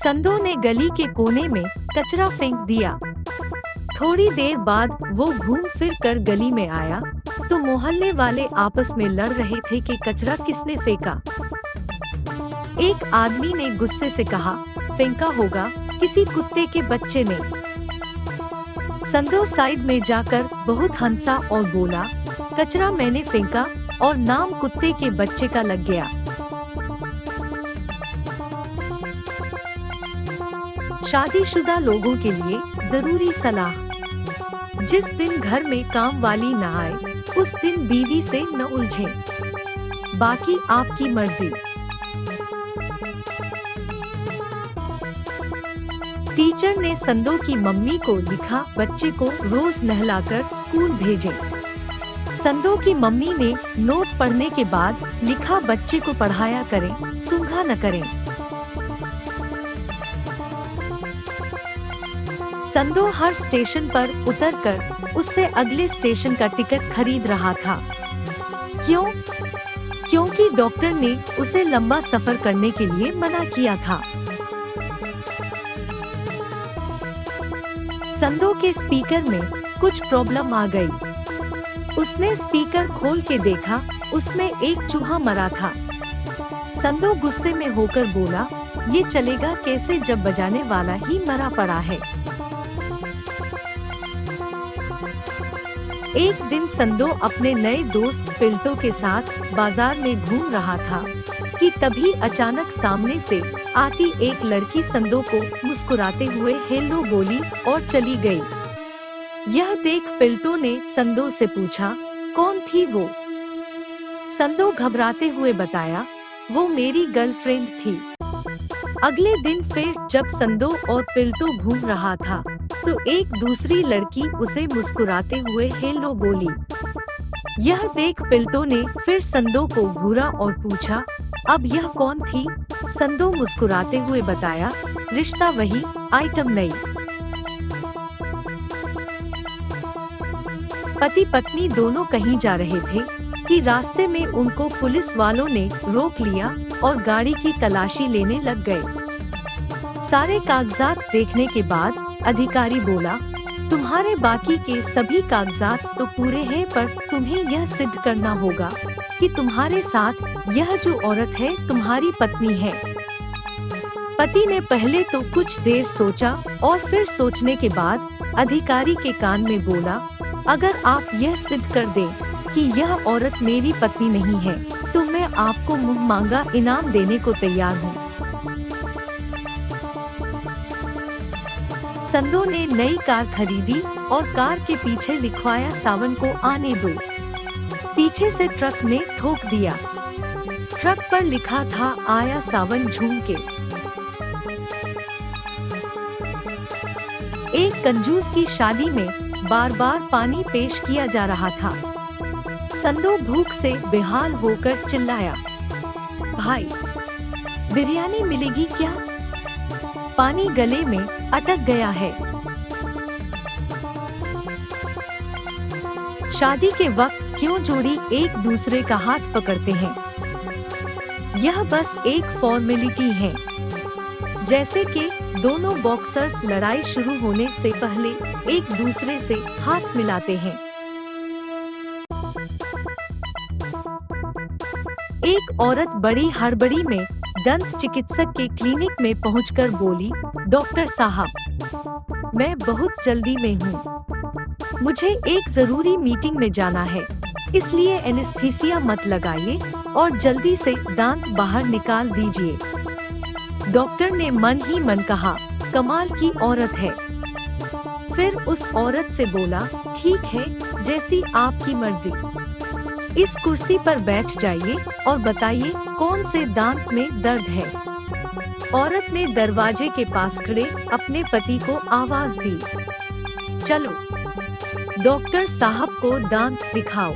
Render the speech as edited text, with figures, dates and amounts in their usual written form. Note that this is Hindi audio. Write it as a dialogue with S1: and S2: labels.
S1: संदो ने गली के कोने में कचरा फेंक दिया। थोड़ी देर बाद वो घूम फिर कर गली में आया तो मोहल्ले वाले आपस में लड़ रहे थे कि कचरा किसने फेंका। एक आदमी ने गुस्से से कहा, फेंका होगा किसी कुत्ते के बच्चे ने। संदो साइड में जाकर बहुत हंसा और बोला, कचरा मैंने फेंका और नाम कुत्ते के बच्चे का लग गया। शादीशुदा लोगों के लिए जरूरी सलाह। जिस दिन घर में काम वाली न आए उस दिन बीवी से न उलझें। बाकी आपकी मर्जी। टीचर ने संदो की मम्मी को लिखा, बच्चे को रोज नहलाकर स्कूल भेजें। संदो की मम्मी ने नोट पढ़ने के बाद लिखा, बच्चे को पढ़ाया करें, सूंघा न करें। संदो हर स्टेशन पर उतरकर उससे अगले स्टेशन का टिकट खरीद रहा था। क्यों? क्योंकि डॉक्टर ने उसे लंबा सफर करने के लिए मना किया था। संदो के स्पीकर में कुछ प्रॉब्लम आ गई। उसने स्पीकर खोल के देखा, उसमें एक चूहा मरा था। संदो गुस्से में होकर बोला, ये चलेगा कैसे जब बजाने वाला ही मरा पड़ा है। एक दिन संदो अपने नए दोस्त पिल्टो के साथ बाजार में घूम रहा था कि तभी अचानक सामने से आती एक लड़की संदो को मुस्कुराते हुए हेलो बोली और चली गई। यह देख पिल्टो ने संदो से पूछा, कौन थी वो? संदो घबराते हुए बताया, वो मेरी गर्लफ्रेंड थी। अगले दिन फिर जब संदो और पिल्टो घूम रहा था तो एक दूसरी लड़की उसे मुस्कुराते हुए हेलो बोली। यह देख पिल्टो ने फिर संदो को घूरा और पूछा, अब यह कौन थी? संदो मुस्कुराते हुए बताया, रिश्ता वही, आइटम नई। पति पत्नी दोनों कहीं जा रहे थे कि रास्ते में उनको पुलिस वालों ने रोक लिया और गाड़ी की तलाशी लेने लग गए। सारे कागजात देखने के बाद अधिकारी बोला, तुम्हारे बाकी के सभी कागजात तो पूरे हैं, पर तुम्हें यह सिद्ध करना होगा कि तुम्हारे साथ यह जो औरत है तुम्हारी पत्नी है। पति ने पहले तो कुछ देर सोचा और फिर सोचने के बाद अधिकारी के कान में बोला, अगर आप यह सिद्ध कर दें कि यह औरत मेरी पत्नी नहीं है तो मैं आपको मुँह मांगा इनाम देने को तैयार हूँ। संदो ने नई कार खरीदी और कार के पीछे लिखवाया, सावन को आने दो। पीछे से ट्रक ने ठोक दिया। ट्रक पर लिखा था, आया सावन झूम के। एक कंजूस की शादी में बार बार पानी पेश किया जा रहा था। संदो भूख से बेहाल होकर चिल्लाया, भाई बिरयानी मिलेगी क्या? पानी गले में अटक गया है। शादी के वक्त क्यों जोड़ी एक दूसरे का हाथ पकड़ते हैं? यह बस एक फॉर्मेलिटी है, जैसे कि दोनों बॉक्सर्स लड़ाई शुरू होने से पहले एक दूसरे से हाथ मिलाते हैं। एक औरत बड़ी हड़बड़ी में दंत चिकित्सक के क्लिनिक में पहुंचकर बोली, डॉक्टर साहब, मैं बहुत जल्दी में हूं। मुझे एक जरूरी मीटिंग में जाना है, इसलिए एनेस्थीसिया मत लगाइए और जल्दी से दांत बाहर निकाल दीजिए। डॉक्टर ने मन ही मन कहा, कमाल की औरत है। फिर उस औरत से बोला, ठीक है, जैसी आपकी मर्जी। इस कुर्सी पर बैठ जाइए और बताइए कौन से दांत में दर्द है। औरत ने दरवाजे के पास खड़े अपने पति को आवाज दी, चलो डॉक्टर साहब को दांत दिखाओ।